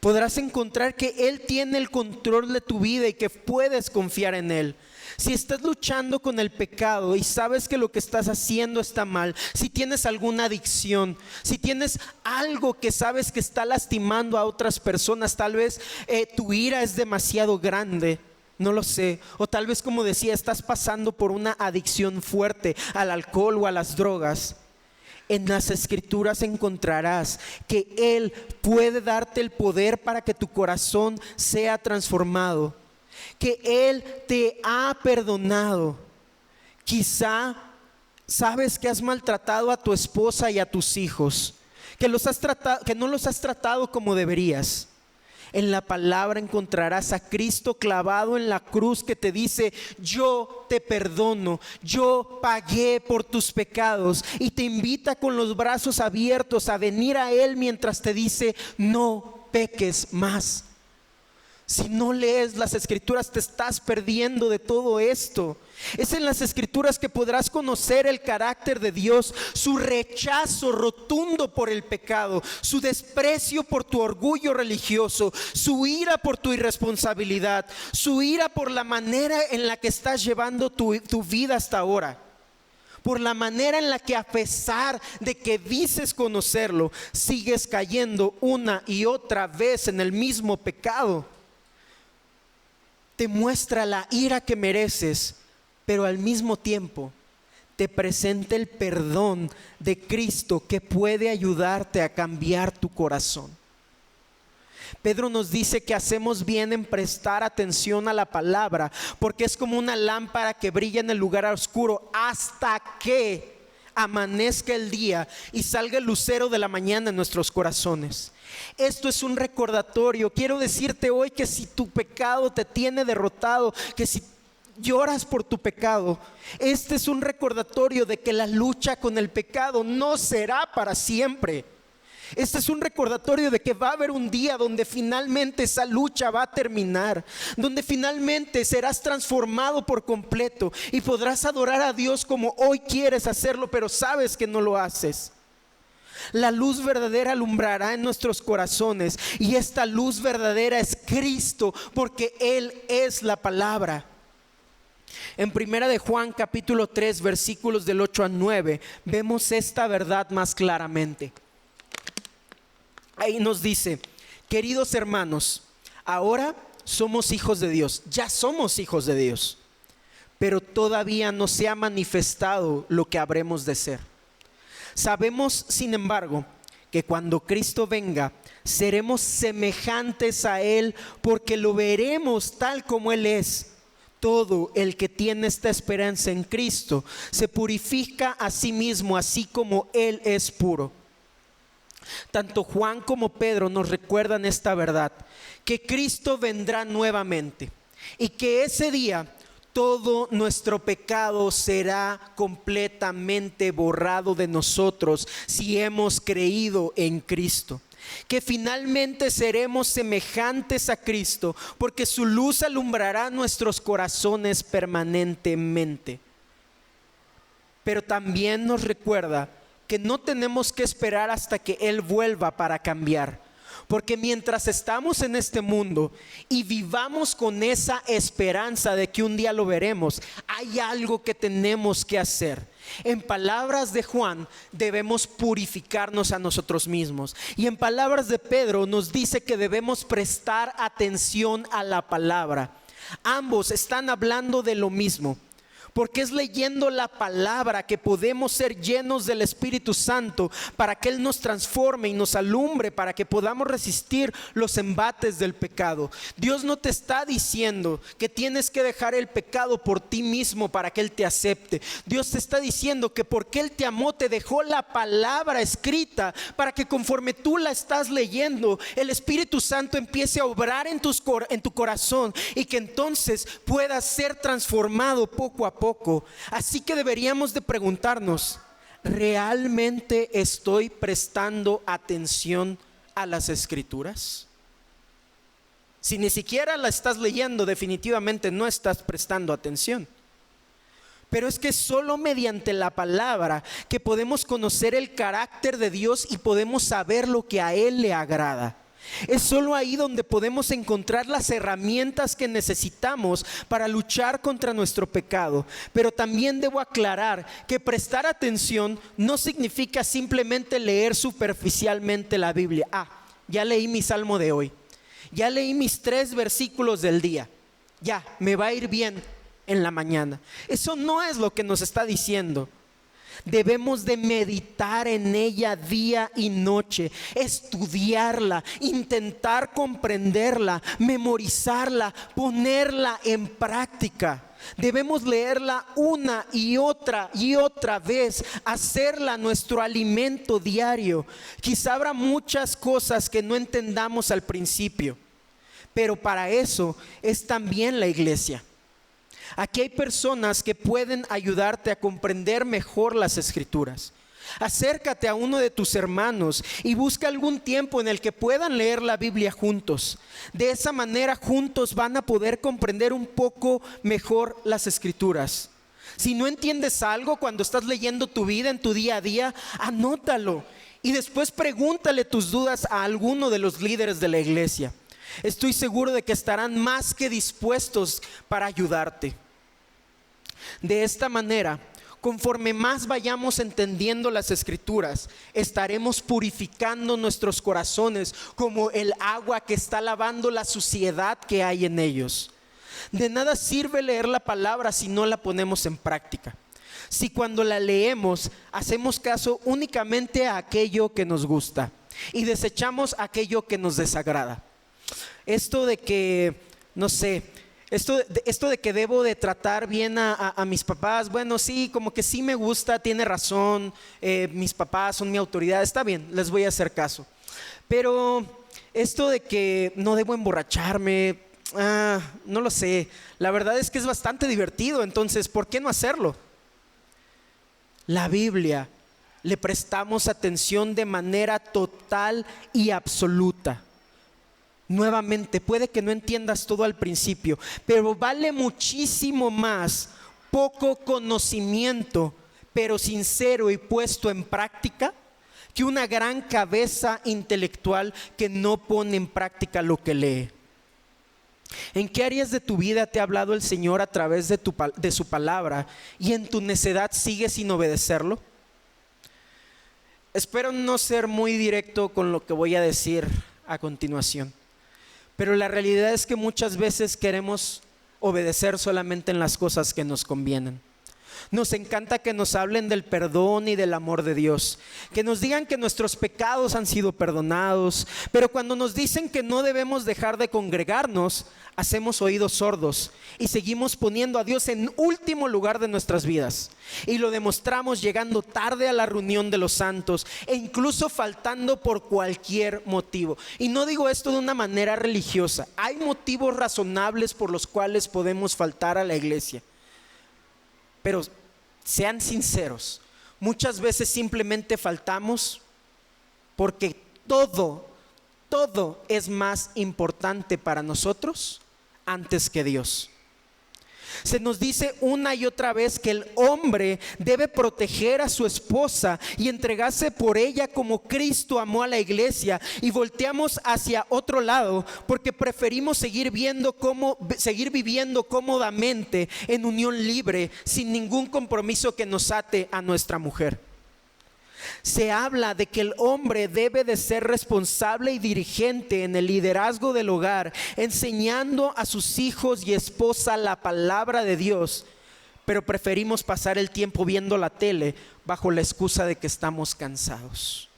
Speaker 1: Podrás encontrar que Él tiene el control de tu vida y que puedes confiar en Él. Si estás luchando con el pecado y sabes que lo que estás haciendo está mal, si tienes alguna adicción, si tienes algo que sabes que está lastimando a otras personas, tal vez tu ira es demasiado grande, no lo sé, o tal vez, como decía, estás pasando por una adicción fuerte al alcohol o a las drogas. En las Escrituras encontrarás que Él puede darte el poder para que tu corazón sea transformado, que Él te ha perdonado. Quizá sabes que has maltratado a tu esposa y a tus hijos, que no los has tratado como deberías. En la palabra encontrarás a Cristo clavado en la cruz que te dice: yo te perdono, yo pagué por tus pecados, y te invita con los brazos abiertos a venir a Él mientras te dice: no peques más. Si no lees las Escrituras, te estás perdiendo de todo esto. Es en las Escrituras que podrás conocer el carácter de Dios, su rechazo rotundo por el pecado, su desprecio por tu orgullo religioso, su ira por tu irresponsabilidad, su ira por la manera en la que estás llevando tu vida hasta ahora, por la manera en la que, a pesar de que dices conocerlo, sigues cayendo una y otra vez en el mismo pecado. Te muestra la ira que mereces, pero al mismo tiempo te presenta el perdón de Cristo que puede ayudarte a cambiar tu corazón. Pedro nos dice que hacemos bien en prestar atención a la palabra, porque es como una lámpara que brilla en el lugar oscuro hasta que amanezca el día y salga el lucero de la mañana en nuestros corazones. Esto es un recordatorio. Quiero decirte hoy que si tu pecado te tiene derrotado, que si lloras por tu pecado, este es un recordatorio de que la lucha con el pecado no será para siempre. Este es un recordatorio de que va a haber un día donde finalmente esa lucha va a terminar, donde finalmente serás transformado por completo y podrás adorar a Dios como hoy quieres hacerlo, pero sabes que no lo haces. La luz verdadera alumbrará en nuestros corazones, y esta luz verdadera es Cristo, porque Él es la palabra. En 1 de Juan capítulo 3 versículos del 8 al 9 vemos esta verdad más claramente. Ahí nos dice: queridos hermanos, ahora somos hijos de Dios, ya somos hijos de Dios, pero todavía no se ha manifestado lo que habremos de ser. Sabemos, sin embargo, que cuando Cristo venga, seremos semejantes a Él, porque lo veremos tal como Él es. Todo el que tiene esta esperanza en Cristo se purifica a sí mismo, así como Él es puro. Tanto Juan como Pedro nos recuerdan esta verdad, que Cristo vendrá nuevamente y que ese día todo nuestro pecado será completamente borrado de nosotros si hemos creído en Cristo. Que finalmente seremos semejantes a Cristo, porque su luz alumbrará nuestros corazones permanentemente. Pero también nos recuerda que no tenemos que esperar hasta que Él vuelva para cambiar. Porque mientras estamos en este mundo y vivamos con esa esperanza de que un día lo veremos, hay algo que tenemos que hacer. En palabras de Juan, debemos purificarnos a nosotros mismos. Y en palabras de Pedro nos dice que debemos prestar atención a la palabra. Ambos están hablando de lo mismo. porque es leyendo la palabra que podemos ser llenos del Espíritu Santo para que Él nos transforme y nos alumbre, para que podamos resistir los embates del pecado. Dios no te está diciendo que tienes que dejar el pecado por ti mismo para que Él te acepte. Dios te está diciendo que porque Él te amó, te dejó la palabra escrita para que conforme tú la estás leyendo, el Espíritu Santo empiece a obrar en tu corazón y que entonces puedas ser transformado poco a poco. Así que deberíamos de preguntarnos, ¿realmente estoy prestando atención a las Escrituras? Si ni siquiera la estás leyendo, definitivamente no estás prestando atención. Pero es que solo mediante la palabra que podemos conocer el carácter de Dios y podemos saber lo que a Él le agrada. Es solo ahí donde podemos encontrar las herramientas que necesitamos para luchar contra nuestro pecado. Pero también debo aclarar que prestar atención no significa simplemente leer superficialmente la Biblia. Ya leí mi salmo de hoy, ya leí mis 3 versículos del día, ya me va a ir bien en la mañana. Eso no es lo que nos está diciendo. Debemos de meditar en ella día y noche, estudiarla, intentar comprenderla, memorizarla, ponerla en práctica. Debemos leerla una y otra vez, hacerla nuestro alimento diario. Quizá habrá muchas cosas que no entendamos al principio, pero para eso es también la iglesia. Aquí hay personas que pueden ayudarte a comprender mejor las Escrituras. Acércate a uno de tus hermanos y busca algún tiempo en el que puedan leer la Biblia juntos. De esa manera juntos van a poder comprender un poco mejor las Escrituras. Si no entiendes algo cuando estás leyendo tu vida en tu día a día, anótalo y después pregúntale tus dudas a alguno de los líderes de la iglesia. Estoy seguro de que estarán más que dispuestos para ayudarte. De esta manera, conforme más vayamos entendiendo las Escrituras, estaremos purificando nuestros corazones como el agua que está lavando la suciedad que hay en ellos. De nada sirve leer la palabra si no la ponemos en práctica. Si cuando la leemos hacemos caso únicamente a aquello que nos gusta y desechamos aquello que nos desagrada. Esto de que, no sé, esto de que debo de tratar bien a mis papás, bueno, sí, como que sí me gusta, tiene razón, mis papás son mi autoridad, está bien, les voy a hacer caso. Pero esto de que no debo emborracharme, no lo sé, la verdad es que es bastante divertido, entonces, ¿por qué no hacerlo? La Biblia le prestamos atención de manera total y absoluta. Nuevamente, puede que no entiendas todo al principio, pero vale muchísimo más poco conocimiento, pero sincero y puesto en práctica, que una gran cabeza intelectual que no pone en práctica lo que lee. ¿En qué áreas de tu vida te ha hablado el Señor a través de su palabra y en tu necedad sigues sin obedecerlo? Espero no ser muy directo con lo que voy a decir a continuación. Pero la realidad es que muchas veces queremos obedecer solamente en las cosas que nos convienen. Nos encanta que nos hablen del perdón y del amor de Dios, que nos digan que nuestros pecados han sido perdonados, pero cuando nos dicen que no debemos dejar de congregarnos, hacemos oídos sordos y seguimos poniendo a Dios en último lugar de nuestras vidas. Y lo demostramos llegando tarde a la reunión de los santos e incluso faltando por cualquier motivo. Y no digo esto de una manera religiosa. Hay motivos razonables por los cuales podemos faltar a la iglesia. Pero sean sinceros, muchas veces simplemente faltamos porque todo es más importante para nosotros antes que Dios. Se nos dice una y otra vez que el hombre debe proteger a su esposa y entregarse por ella como Cristo amó a la iglesia, y volteamos hacia otro lado porque preferimos seguir viviendo cómodamente en unión libre sin ningún compromiso que nos ate a nuestra mujer. Se habla de que el hombre debe de ser responsable y dirigente en el liderazgo del hogar, enseñando a sus hijos y esposa la palabra de Dios. pero preferimos pasar el tiempo viendo la tele bajo la excusa de que estamos cansados.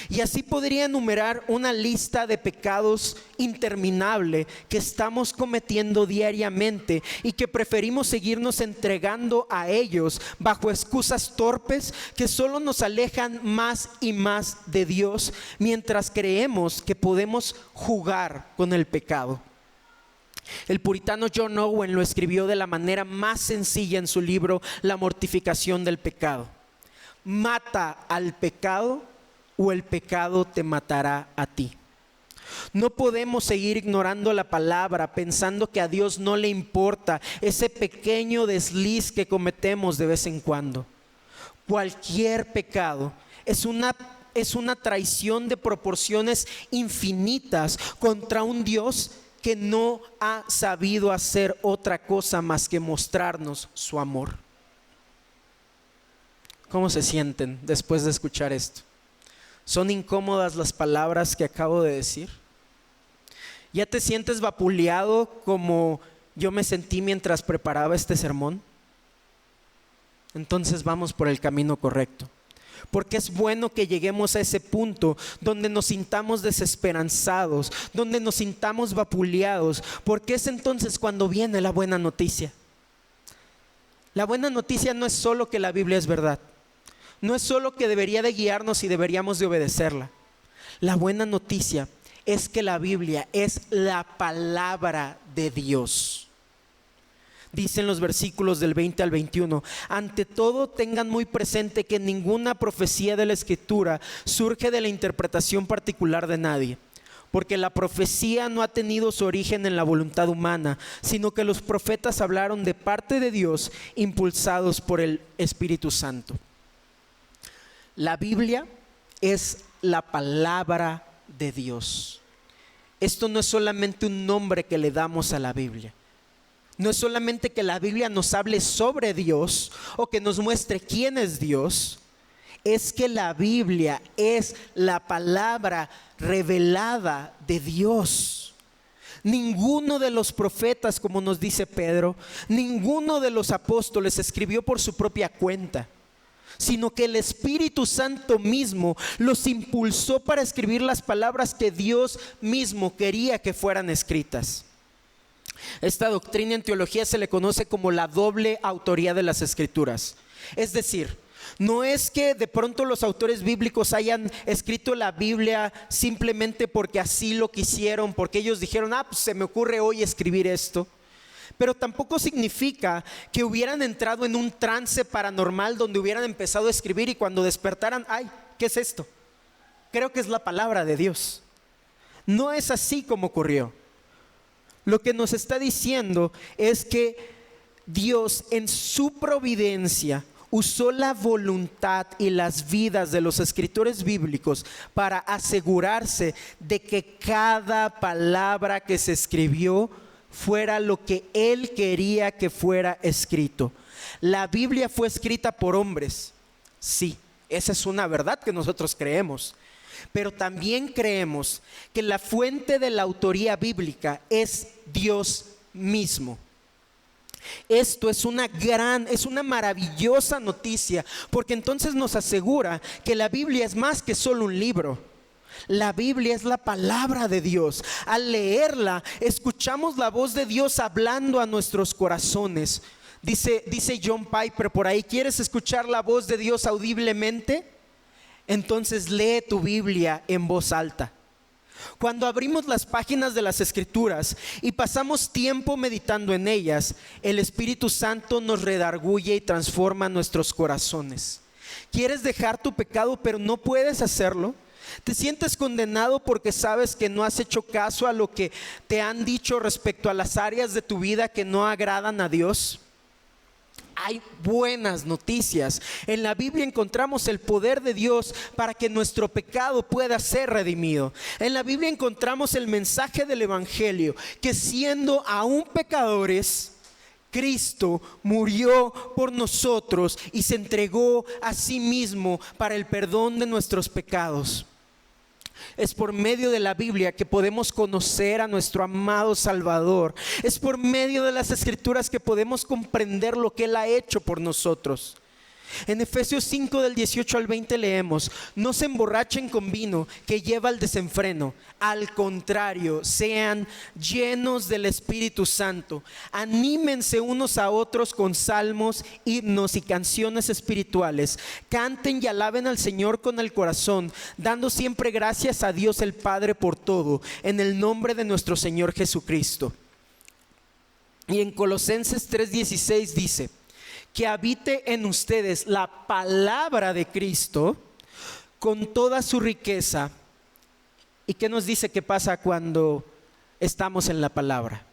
Speaker 1: Y así podría enumerar una lista de pecados interminable que estamos cometiendo diariamente y que preferimos seguirnos entregando a ellos bajo excusas torpes que solo nos alejan más y más de Dios, mientras creemos que podemos jugar con el pecado. El puritano John Owen lo escribió de la manera más sencilla en su libro La mortificación del pecado: mata al pecado o el pecado te matará a ti. No podemos seguir ignorando la palabra pensando que a Dios no le importa ese pequeño desliz que cometemos de vez en cuando. Cualquier pecado es una traición de proporciones infinitas contra un Dios que no ha sabido hacer otra cosa más que mostrarnos su amor. ¿Cómo se sienten después de escuchar esto? ¿Son incómodas las palabras que acabo de decir? ¿Ya te sientes vapuleado como yo me sentí mientras preparaba este sermón? Entonces vamos por el camino correcto. Porque es bueno que lleguemos a ese punto donde nos sintamos desesperanzados, donde nos sintamos vapuleados, porque es entonces cuando viene la buena noticia. La buena noticia no es solo que la Biblia es verdad, no es solo que debería de guiarnos y deberíamos de obedecerla. La buena noticia es que la Biblia es la palabra de Dios. Dicen los versículos del 20 al 21: ante todo tengan muy presente que ninguna profecía de la Escritura surge de la interpretación particular de nadie, porque la profecía no ha tenido su origen en la voluntad humana, sino que los profetas hablaron de parte de Dios, impulsados por el Espíritu Santo. La Biblia es la palabra de Dios. Esto no es solamente un nombre que le damos a la Biblia. No es solamente que la Biblia nos hable sobre Dios o que nos muestre quién es Dios. Es que la Biblia es la palabra revelada de Dios. Ninguno de los profetas, como nos dice Pedro, ninguno de los apóstoles escribió por su propia cuenta, sino que el Espíritu Santo mismo los impulsó para escribir las palabras que Dios mismo quería que fueran escritas. Esta doctrina en teología se le conoce como la doble autoría de las Escrituras. Es decir, no es que de pronto los autores bíblicos hayan escrito la Biblia simplemente porque así lo quisieron, porque ellos dijeron, pues se me ocurre hoy escribir esto. Pero tampoco significa que hubieran entrado en un trance paranormal donde hubieran empezado a escribir y cuando despertaran, ¿qué es esto? Creo que es la palabra de Dios. No es así como ocurrió. Lo que nos está diciendo es que Dios en su providencia usó la voluntad y las vidas de los escritores bíblicos para asegurarse de que cada palabra que se escribió fuera lo que Él quería que fuera escrito. La Biblia fue escrita por hombres, sí, esa es una verdad que nosotros creemos, pero también creemos que la fuente de la autoría bíblica es Dios mismo. Esto es una maravillosa noticia, porque entonces nos asegura que la Biblia es más que solo un libro. La Biblia es la palabra de Dios. Al leerla, escuchamos la voz de Dios hablando a nuestros corazones. Dice John Piper por ahí: ¿quieres escuchar la voz de Dios audiblemente? Entonces lee tu Biblia en voz alta. Cuando abrimos las páginas de las Escrituras y pasamos tiempo meditando en ellas, el Espíritu Santo nos redarguye y transforma nuestros corazones. ¿Quieres dejar tu pecado pero no puedes hacerlo? ¿Te sientes condenado porque sabes que no has hecho caso a lo que te han dicho respecto a las áreas de tu vida que no agradan a Dios? Hay buenas noticias. En la Biblia encontramos el poder de Dios para que nuestro pecado pueda ser redimido. En la Biblia encontramos el mensaje del Evangelio, que siendo aún pecadores, Cristo murió por nosotros y se entregó a sí mismo para el perdón de nuestros pecados. Es por medio de la Biblia que podemos conocer a nuestro amado Salvador. Es por medio de las Escrituras que podemos comprender lo que Él ha hecho por nosotros. En Efesios 5 del 18 al 20 leemos: no se emborrachen con vino que lleva al desenfreno, al contrario, sean llenos del Espíritu Santo. Anímense unos a otros con salmos, himnos y canciones espirituales. Canten y alaben al Señor con el corazón, dando siempre gracias a Dios el Padre por todo, en el nombre de nuestro Señor Jesucristo. Y en Colosenses 3:16 dice: que habite en ustedes la palabra de Cristo con toda su riqueza. ¿Y qué nos dice que pasa cuando estamos en la palabra?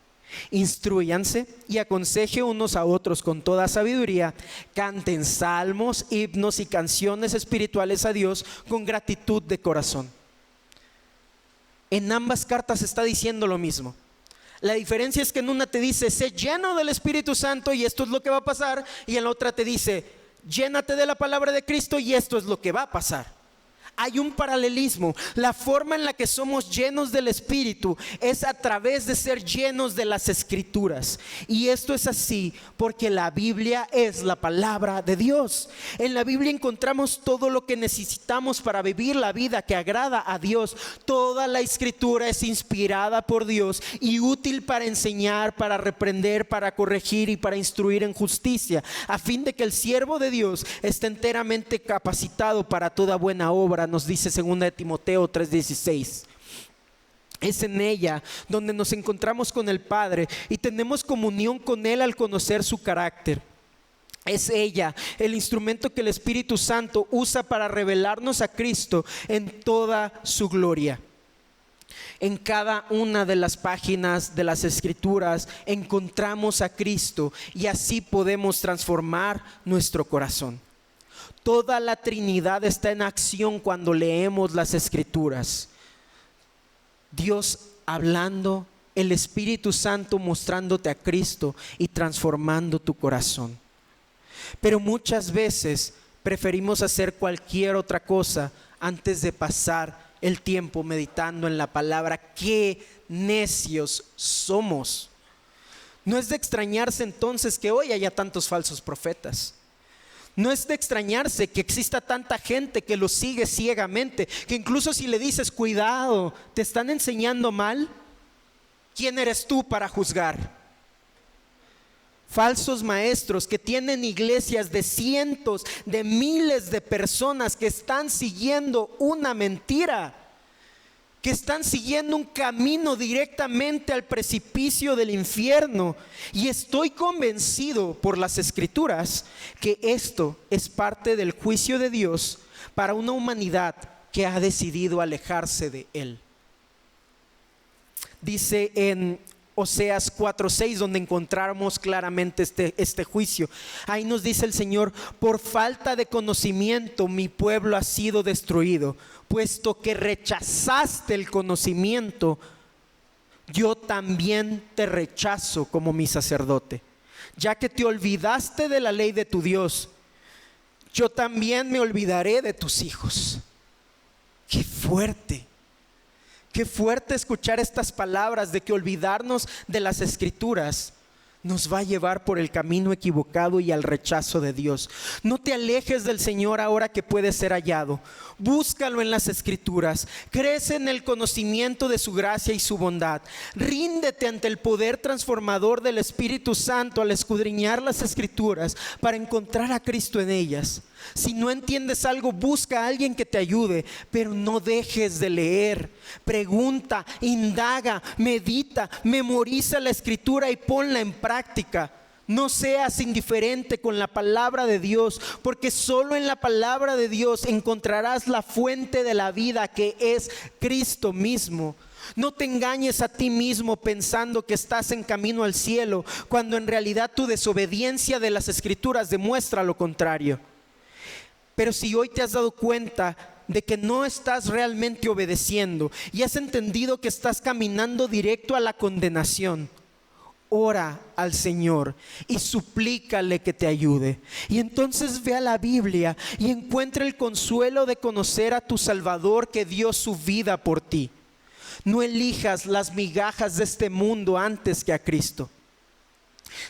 Speaker 1: Instrúyanse y aconsejen unos a otros con toda sabiduría. Canten salmos, himnos y canciones espirituales a Dios con gratitud de corazón. En ambas cartas está diciendo lo mismo. La diferencia es que en una te dice: sé lleno del Espíritu Santo y esto es lo que va a pasar, y en la otra te dice: llénate de la palabra de Cristo y esto es lo que va a pasar. Hay un paralelismo. La forma en la que somos llenos del Espíritu es a través de ser llenos de las Escrituras. Y esto es así porque la Biblia es la palabra de Dios. En la Biblia encontramos todo lo que necesitamos para vivir la vida que agrada a Dios. Toda la Escritura es inspirada por Dios y útil para enseñar, para reprender, para corregir y para instruir en justicia, a fin de que el siervo de Dios esté enteramente capacitado para toda buena obra, nos dice 2 de Timoteo 3:16. Es en ella donde nos encontramos con el Padre y tenemos comunión con Él al conocer su carácter. Es ella el instrumento que el Espíritu Santo usa para revelarnos a Cristo en toda su gloria. En cada una de las páginas de las Escrituras encontramos a Cristo y así podemos transformar nuestro corazón. Toda la Trinidad está en acción cuando leemos las Escrituras. Dios hablando, el Espíritu Santo mostrándote a Cristo y transformando tu corazón. Pero muchas veces preferimos hacer cualquier otra cosa antes de pasar el tiempo meditando en la palabra. ¡Qué necios somos! No es de extrañarse entonces que hoy haya tantos falsos profetas. No es de extrañarse que exista tanta gente que lo sigue ciegamente, que incluso si le dices: cuidado, te están enseñando mal, ¿quién eres tú para juzgar? Falsos maestros que tienen iglesias de cientos, de miles de personas que están siguiendo una mentira, que están siguiendo un camino directamente al precipicio del infierno. Y estoy convencido por las Escrituras que esto es parte del juicio de Dios para una humanidad que ha decidido alejarse de Él. Dice en Oseas 4:6, donde encontramos claramente este juicio. Ahí nos dice el Señor: por falta de conocimiento mi pueblo ha sido destruido. Puesto que rechazaste el conocimiento, yo también te rechazo como mi sacerdote. Ya que te olvidaste de la ley de tu Dios, yo también me olvidaré de tus hijos. ¡Qué fuerte! Qué fuerte escuchar estas palabras de que olvidarnos de las Escrituras nos va a llevar por el camino equivocado y al rechazo de Dios. No te alejes del Señor ahora que puede ser hallado. Búscalo en las Escrituras. Crece en el conocimiento de su gracia y su bondad. Ríndete ante el poder transformador del Espíritu Santo al escudriñar las Escrituras para encontrar a Cristo en ellas. Si no entiendes algo, busca a alguien que te ayude, pero no dejes de leer. Pregunta, indaga, medita, memoriza la Escritura y ponla en práctica. No seas indiferente con la palabra de Dios, porque solo en la palabra de Dios encontrarás la fuente de la vida, que es Cristo mismo. No te engañes a ti mismo pensando que estás en camino al cielo, cuando en realidad tu desobediencia de las Escrituras demuestra lo contrario. Pero si hoy te has dado cuenta de que no estás realmente obedeciendo y has entendido que estás caminando directo a la condenación, ora al Señor y suplícale que te ayude. Y entonces ve a la Biblia y encuentra el consuelo de conocer a tu Salvador que dio su vida por ti. No elijas las migajas de este mundo antes que a Cristo.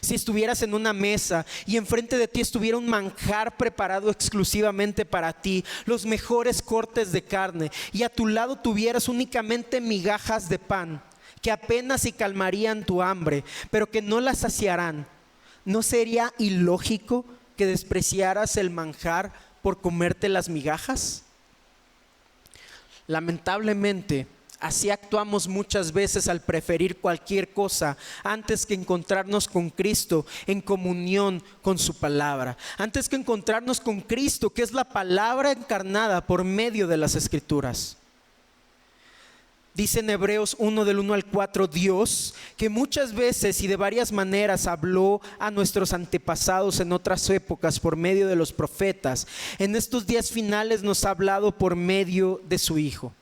Speaker 1: Si estuvieras en una mesa y enfrente de ti estuviera un manjar preparado exclusivamente para ti, los mejores cortes de carne, y a tu lado tuvieras únicamente migajas de pan que apenas si calmarían tu hambre, pero que no la saciarán, ¿no sería ilógico que despreciaras el manjar por comerte las migajas? Lamentablemente, así actuamos muchas veces al preferir cualquier cosa antes que encontrarnos con Cristo en comunión con su palabra. Antes que encontrarnos con Cristo, que es la palabra encarnada por medio de las Escrituras. Dice en Hebreos 1 del 1 al 4, Dios, que muchas veces y de varias maneras habló a nuestros antepasados en otras épocas por medio de los profetas, en estos días finales nos ha hablado por medio de su Hijo.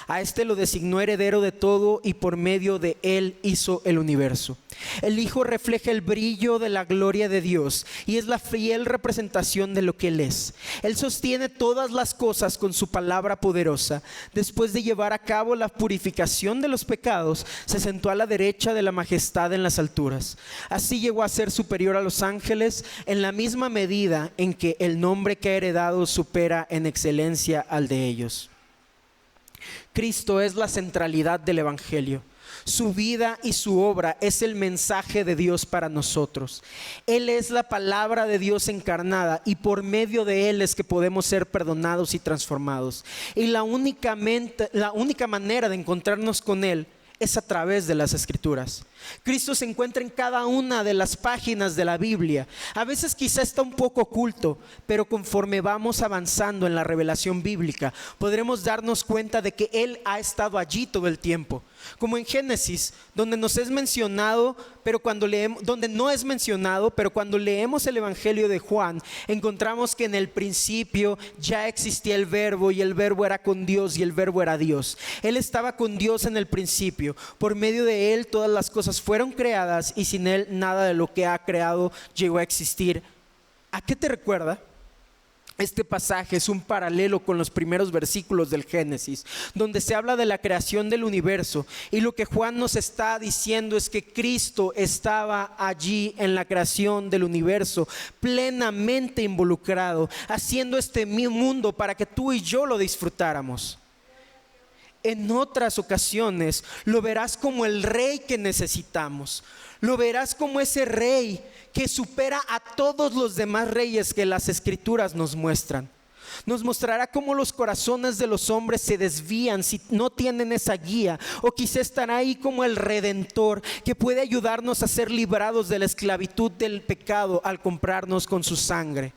Speaker 1: A este lo designó heredero de todo y por medio de él hizo el universo. El Hijo refleja el brillo de la gloria de Dios y es la fiel representación de lo que Él es. Él sostiene todas las cosas con su palabra poderosa. Después de llevar a cabo la purificación de los pecados, se sentó a la derecha de la majestad en las alturas. Así llegó a ser superior a los ángeles en la misma medida en que el nombre que ha heredado supera en excelencia al de ellos. Cristo es la centralidad del Evangelio. Su vida y su obra es el mensaje de Dios para nosotros. Él es la palabra de Dios encarnada y por medio de Él es que podemos ser perdonados y transformados. Y la única manera de encontrarnos con Él es a través de las Escrituras. Cristo se encuentra en cada una de las páginas de la Biblia. A veces quizá está un poco oculto, pero conforme vamos avanzando en la revelación bíblica, podremos darnos cuenta de que Él ha estado allí todo el tiempo. Como en Génesis, donde nos es mencionado, donde no es mencionado, pero cuando leemos el Evangelio de Juan, encontramos que en el principio ya existía el Verbo y el Verbo era con Dios y el Verbo era Dios. Él estaba con Dios en el principio. Por medio de Él todas las cosas fueron creadas y sin Él nada de lo que ha creado llegó a existir. ¿A qué te recuerda? Este pasaje es un paralelo con los primeros versículos del Génesis, donde se habla de la creación del universo, y lo que Juan nos está diciendo es que Cristo estaba allí en la creación del universo, plenamente involucrado, haciendo este mundo para que tú y yo lo disfrutáramos. En otras ocasiones lo verás como el rey que necesitamos. Lo verás como ese rey que supera a todos los demás reyes que las Escrituras nos muestran. Nos mostrará cómo los corazones de los hombres se desvían si no tienen esa guía, o quizá estará ahí como el Redentor que puede ayudarnos a ser librados de la esclavitud del pecado al comprarnos con su sangre.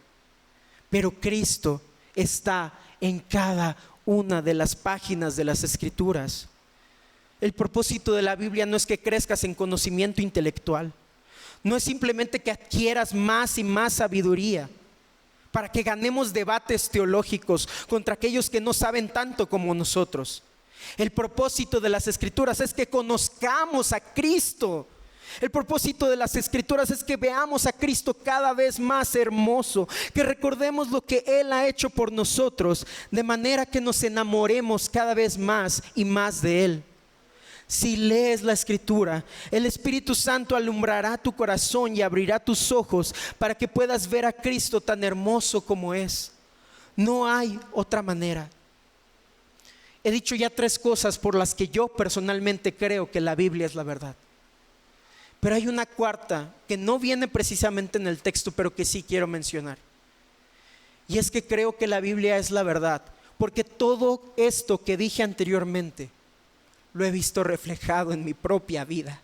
Speaker 1: Pero Cristo está en cada una de las páginas de las Escrituras. El propósito de la Biblia no es que crezcas en conocimiento intelectual. No es simplemente que adquieras más y más sabiduría para que ganemos debates teológicos contra aquellos que no saben tanto como nosotros. El propósito de las Escrituras es que conozcamos a Cristo. El propósito de las Escrituras es que veamos a Cristo cada vez más hermoso, que recordemos lo que Él ha hecho por nosotros, de manera que nos enamoremos cada vez más y más de Él. Si lees la Escritura, el Espíritu Santo alumbrará tu corazón y abrirá tus ojos para que puedas ver a Cristo tan hermoso como es. No hay otra manera. He dicho ya 3 cosas por las que yo personalmente creo que la Biblia es la verdad. Pero hay una cuarta que no viene precisamente en el texto, pero que sí quiero mencionar. Y es que creo que la Biblia es la verdad, porque todo esto que dije anteriormente lo he visto reflejado en mi propia vida.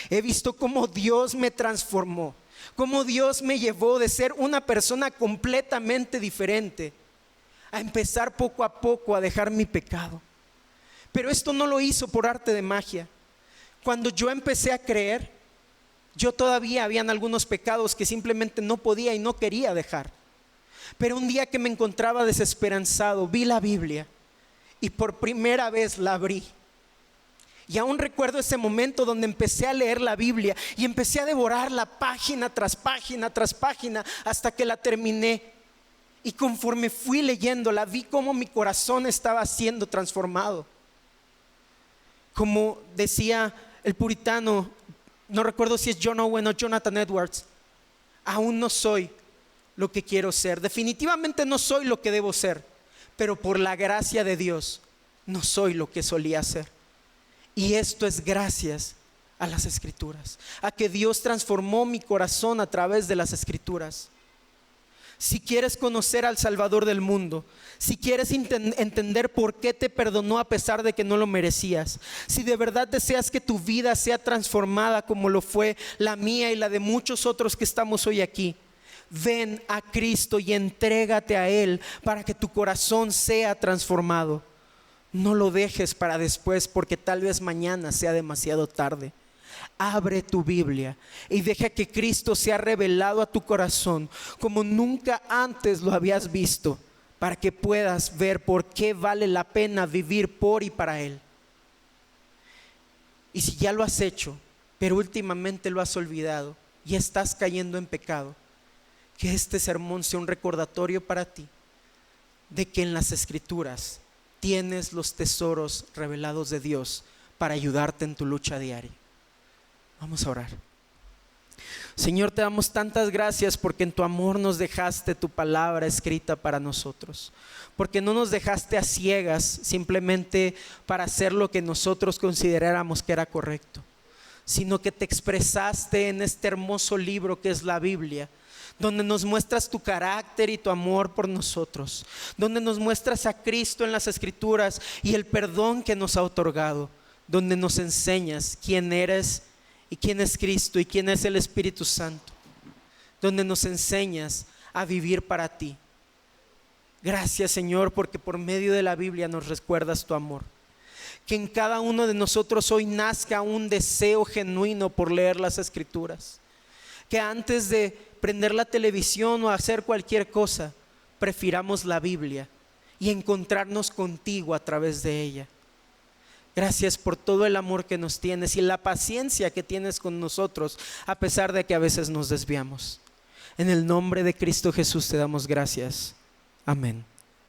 Speaker 1: He visto cómo Dios me transformó, cómo Dios me llevó de ser una persona completamente diferente a empezar poco a poco a dejar mi pecado. Pero esto no lo hizo por arte de magia. Cuando yo empecé a creer, yo todavía habían algunos pecados que simplemente no podía y no quería dejar. Pero un día que me encontraba desesperanzado, vi la Biblia y por primera vez la abrí. Y aún recuerdo ese momento donde empecé a leer la Biblia y empecé a devorarla página tras página tras página hasta que la terminé. Y conforme fui leyéndola, vi cómo mi corazón estaba siendo transformado. Como decía el puritano, no recuerdo si es John Owen o Jonathan Edwards, aún no soy lo que quiero ser. Definitivamente no soy lo que debo ser, pero por la gracia de Dios no soy lo que solía ser. Y esto es gracias a las Escrituras, a que Dios transformó mi corazón a través de las Escrituras. Si quieres conocer al Salvador del mundo, si quieres entender por qué te perdonó a pesar de que no lo merecías, si de verdad deseas que tu vida sea transformada como lo fue la mía y la de muchos otros que estamos hoy aquí, ven a Cristo y entrégate a Él para que tu corazón sea transformado. No lo dejes para después, porque tal vez mañana sea demasiado tarde. Abre tu Biblia y deja que Cristo sea revelado a tu corazón como nunca antes lo habías visto, para que puedas ver por qué vale la pena vivir por y para Él. Y si ya lo has hecho, pero últimamente lo has olvidado y estás cayendo en pecado, que este sermón sea un recordatorio para ti de que en las Escrituras tienes los tesoros revelados de Dios para ayudarte en tu lucha diaria. Vamos a orar. Señor, te damos tantas gracias porque en tu amor nos dejaste tu palabra escrita para nosotros, porque no nos dejaste a ciegas simplemente para hacer lo que nosotros consideráramos que era correcto, sino que te expresaste en este hermoso libro que es la Biblia, donde nos muestras tu carácter y tu amor por nosotros, donde nos muestras a Cristo en las Escrituras y el perdón que nos ha otorgado, donde nos enseñas quién eres y quién es Cristo y quién es el Espíritu Santo, donde nos enseñas a vivir para ti. Gracias, Señor, porque por medio de la Biblia nos recuerdas tu amor. Que en cada uno de nosotros hoy nazca un deseo genuino por leer las Escrituras. Que antes de prender la televisión o hacer cualquier cosa, prefiramos la Biblia y encontrarnos contigo a través de ella. Gracias por todo el amor que nos tienes y la paciencia que tienes con nosotros, a pesar de que a veces nos desviamos. En el nombre de Cristo Jesús te damos gracias. Amén.